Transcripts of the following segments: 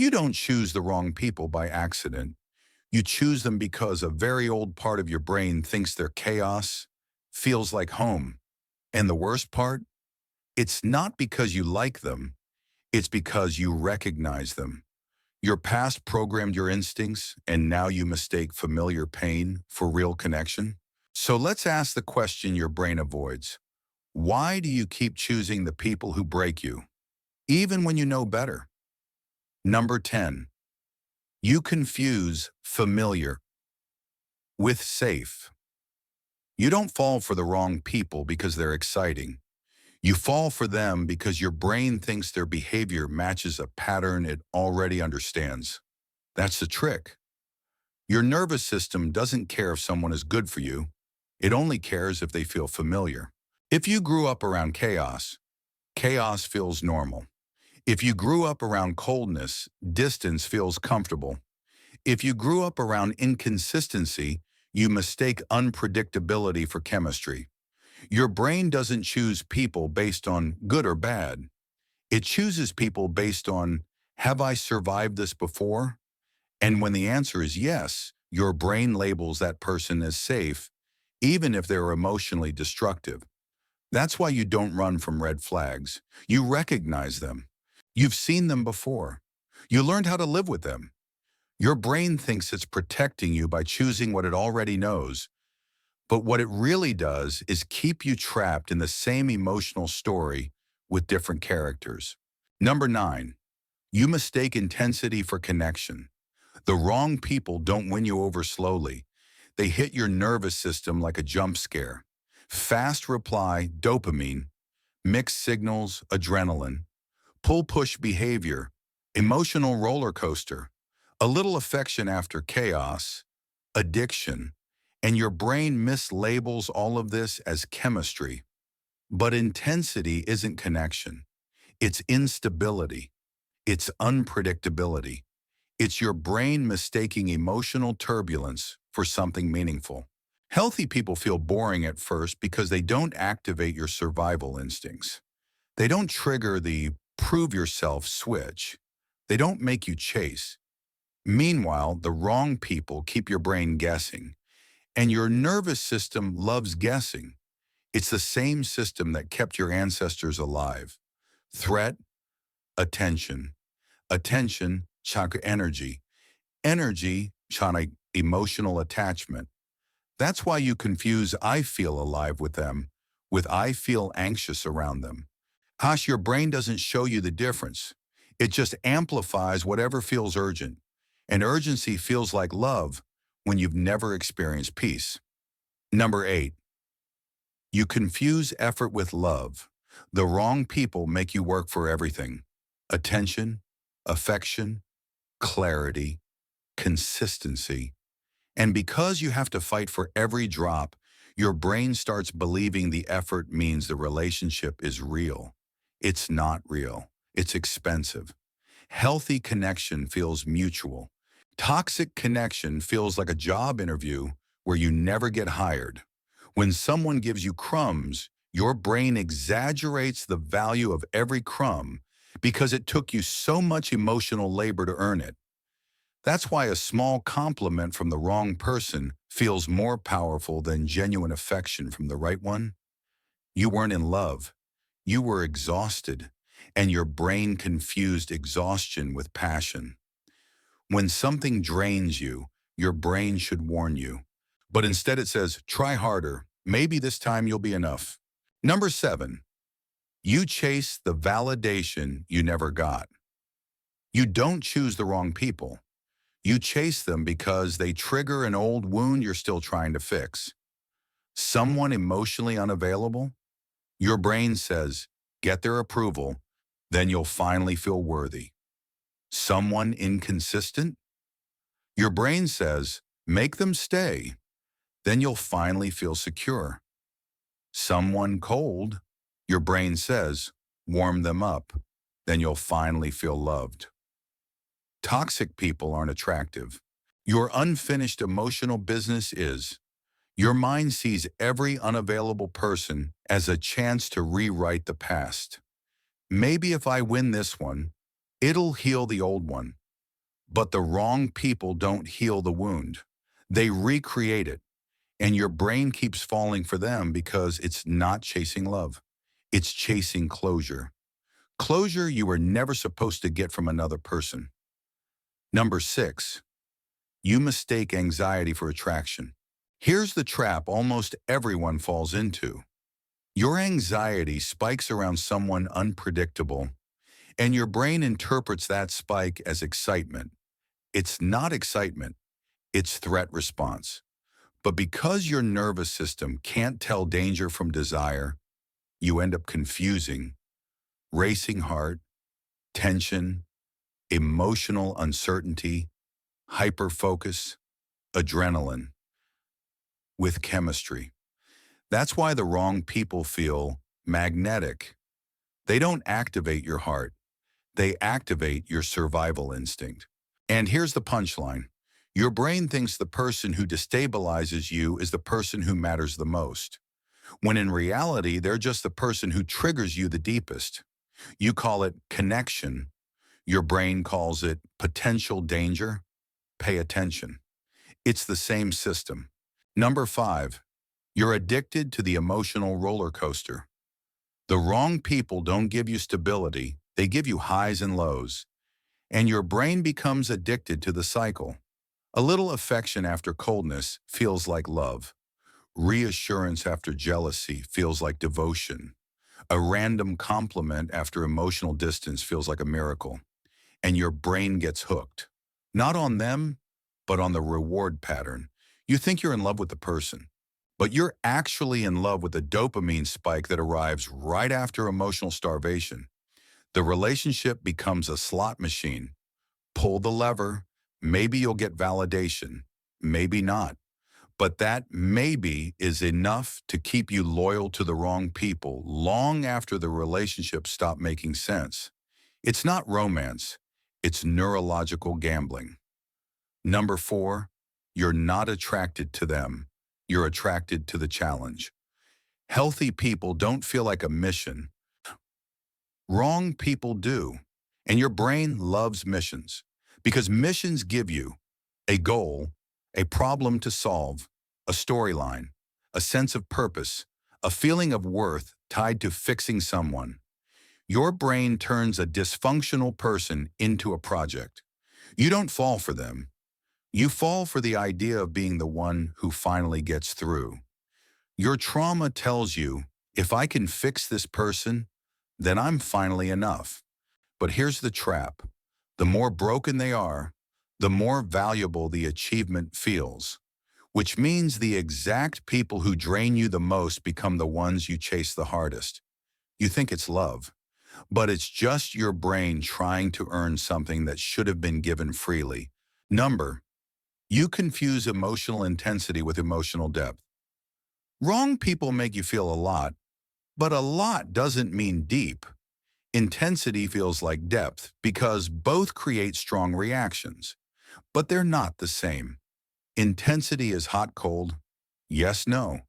You don't choose the wrong people by accident. You choose them because a very old part of your brain thinks their chaos feels like home. And the worst part? It's not because you like them, it's because you recognize them. Your past programmed your instincts, and now you mistake familiar pain for real connection. So let's ask the question your brain avoids. Why do you keep choosing the people who break you, even when you know better? Number 10, you confuse familiar with safe. You don't fall for the wrong people because they're exciting. You fall for them because your brain thinks their behavior matches a pattern it already understands. That's the trick. Your nervous system doesn't care if someone is good for you. It only cares if they feel familiar. If you grew up around chaos, chaos feels normal. If you grew up around coldness, distance feels comfortable. If you grew up around inconsistency, you mistake unpredictability for chemistry. Your brain doesn't choose people based on good or bad. It chooses people based on, have I survived this before? And when the answer is yes, your brain labels that person as safe, even if they're emotionally destructive. That's why you don't run from red flags. You recognize them. You've seen them before. You learned how to live with them. Your brain thinks it's protecting you by choosing what it already knows, but what it really does is keep you trapped in the same emotional story with different characters. Number 9, you mistake intensity for connection. The wrong people don't win you over slowly. They hit your nervous system like a jump scare. Fast reply, dopamine, mixed signals, adrenaline, pull-push behavior, emotional roller coaster, a little affection after chaos, addiction, and your brain mislabels all of this as chemistry. But intensity isn't connection. It's instability. It's unpredictability. It's your brain mistaking emotional turbulence for something meaningful. Healthy people feel boring at first because they don't activate your survival instincts. They don't trigger the prove yourself switch. They don't make you chase. Meanwhile, the wrong people keep your brain guessing. And your nervous system loves guessing. It's the same system that kept your ancestors alive. Threat, attention. Attention, chakra energy. Energy, chana emotional attachment. That's why you confuse I feel alive with them with I feel anxious around them. Hash, your brain doesn't show you the difference. It just amplifies whatever feels urgent. And urgency feels like love when you've never experienced peace. Number 8, you confuse effort with love. The wrong people make you work for everything. Attention, affection, clarity, consistency. And because you have to fight for every drop, your brain starts believing the effort means the relationship is real. It's not real. It's expensive. Healthy connection feels mutual. Toxic connection feels like a job interview where you never get hired. When someone gives you crumbs, your brain exaggerates the value of every crumb because it took you so much emotional labor to earn it. That's why a small compliment from the wrong person feels more powerful than genuine affection from the right one. You weren't in love. You were exhausted, and your brain confused exhaustion with passion. When something drains you, your brain should warn you. But instead it says, try harder. Maybe this time you'll be enough. Number 7, you chase the validation you never got. You don't choose the wrong people. You chase them because they trigger an old wound you're still trying to fix. Someone emotionally unavailable? Your brain says, get their approval, then you'll finally feel worthy. Someone inconsistent? Your brain says, make them stay, then you'll finally feel secure. Someone cold? Your brain says, warm them up, then you'll finally feel loved. Toxic people aren't attractive. Your unfinished emotional business is. Your mind sees every unavailable person as a chance to rewrite the past. Maybe if I win this one, it'll heal the old one. But the wrong people don't heal the wound. They recreate it, and your brain keeps falling for them because it's not chasing love. It's chasing closure. Closure you were never supposed to get from another person. Number 6, you mistake anxiety for attraction. Here's the trap almost everyone falls into. Your anxiety spikes around someone unpredictable, and your brain interprets that spike as excitement. It's not excitement, it's threat response. But because your nervous system can't tell danger from desire, you end up confusing racing heart, tension, emotional uncertainty, hyperfocus, adrenaline with chemistry. That's why the wrong people feel magnetic. They don't activate your heart, they activate your survival instinct. And here's the punchline. Your brain thinks the person who destabilizes you is the person who matters the most, when in reality, they're just the person who triggers you the deepest. You call it connection. Your brain calls it potential danger. Pay attention. It's the same system. Number 5, you're addicted to the emotional roller coaster. The wrong people don't give you stability, they give you highs and lows, and your brain becomes addicted to the cycle. A little affection after coldness feels like love. Reassurance after jealousy feels like devotion. A random compliment after emotional distance feels like a miracle. And your brain gets hooked. Not on them, but on the reward pattern. You think you're in love with the person, but you're actually in love with the dopamine spike that arrives right after emotional starvation. The relationship becomes a slot machine. Pull the lever, maybe you'll get validation, maybe not. But that maybe is enough to keep you loyal to the wrong people long after the relationship stopped making sense. It's not romance, it's neurological gambling. Number 4, you're not attracted to them. You're attracted to the challenge. Healthy people don't feel like a mission. Wrong people do. And your brain loves missions because missions give you a goal, a problem to solve, a storyline, a sense of purpose, a feeling of worth tied to fixing someone. Your brain turns a dysfunctional person into a project. You don't fall for them. You fall for the idea of being the one who finally gets through. Your trauma tells you, if I can fix this person, then I'm finally enough. But here's the trap. The more broken they are, the more valuable the achievement feels, which means the exact people who drain you the most become the ones you chase the hardest. You think it's love, but it's just your brain trying to earn something that should have been given freely. Number, you confuse emotional intensity with emotional depth. Wrong people make you feel a lot, but a lot doesn't mean deep. Intensity feels like depth because both create strong reactions, but they're not the same. Intensity is hot-cold, yes-no,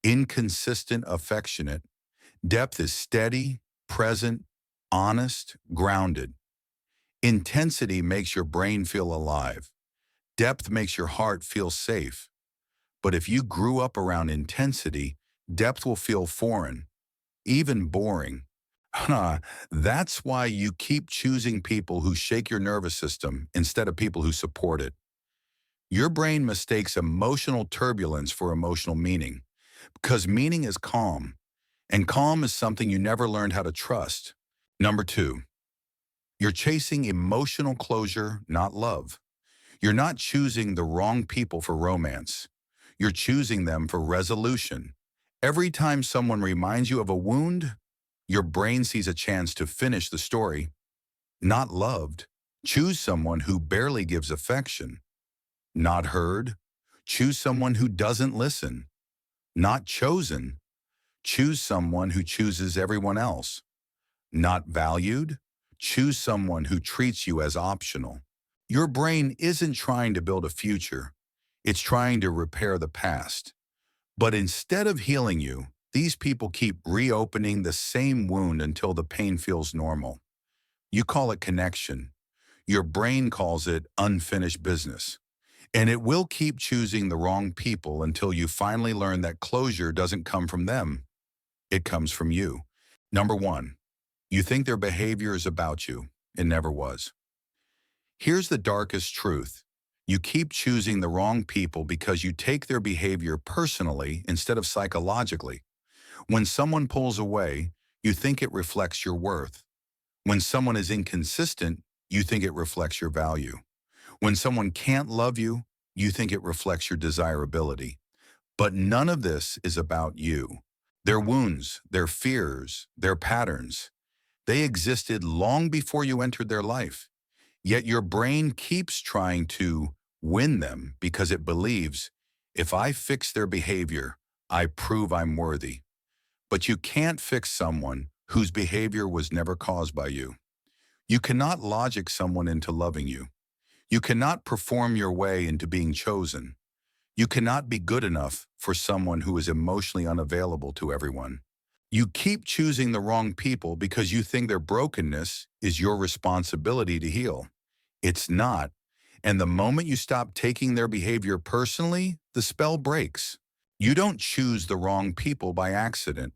inconsistent, affectionate. Depth is steady, present, honest, grounded. Intensity makes your brain feel alive. Depth makes your heart feel safe. But if you grew up around intensity, depth will feel foreign, even boring. That's why you keep choosing people who shake your nervous system instead of people who support it. Your brain mistakes emotional turbulence for emotional meaning because meaning is calm, and calm is something you never learned how to trust. Number 2, you're chasing emotional closure, not love. You're not choosing the wrong people for romance. You're choosing them for resolution. Every time someone reminds you of a wound, your brain sees a chance to finish the story. Not loved. Choose someone who barely gives affection. Not heard. Choose someone who doesn't listen. Not chosen. Choose someone who chooses everyone else. Not valued. Choose someone who treats you as optional. Your brain isn't trying to build a future. It's trying to repair the past. But instead of healing you, these people keep reopening the same wound until the pain feels normal. You call it connection. Your brain calls it unfinished business. And it will keep choosing the wrong people until you finally learn that closure doesn't come from them. It comes from you. Number one, you think their behavior is about you. It never was. Here's the darkest truth. You keep choosing the wrong people because you take their behavior personally instead of psychologically. When someone pulls away, you think it reflects your worth. When someone is inconsistent, you think it reflects your value. When someone can't love you, you think it reflects your desirability. But none of this is about you. Their wounds, their fears, their patterns, they existed long before you entered their life. Yet your brain keeps trying to win them because it believes, if I fix their behavior, I prove I'm worthy. But you can't fix someone whose behavior was never caused by you. You cannot logic someone into loving you. You cannot perform your way into being chosen. You cannot be good enough for someone who is emotionally unavailable to everyone. You keep choosing the wrong people because you think their brokenness is your responsibility to heal. It's not. And the moment you stop taking their behavior personally, the spell breaks. You don't choose the wrong people by accident.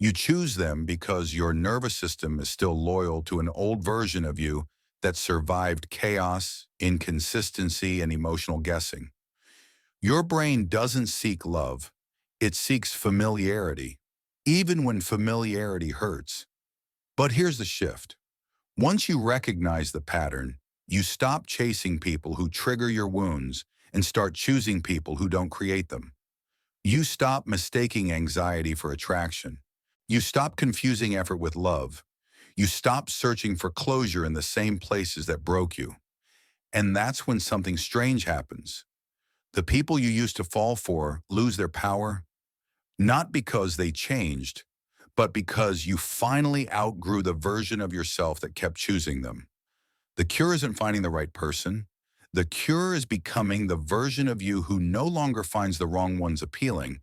You choose them because your nervous system is still loyal to an old version of you that survived chaos, inconsistency, and emotional guessing. Your brain doesn't seek love. It seeks familiarity, even when familiarity hurts. But here's the shift. Once you recognize the pattern, you stop chasing people who trigger your wounds and start choosing people who don't create them. You stop mistaking anxiety for attraction. You stop confusing effort with love. You stop searching for closure in the same places that broke you. And that's when something strange happens. The people you used to fall for lose their power, not because they changed, but because you finally outgrew the version of yourself that kept choosing them. The cure isn't finding the right person. The cure is becoming the version of you who no longer finds the wrong ones appealing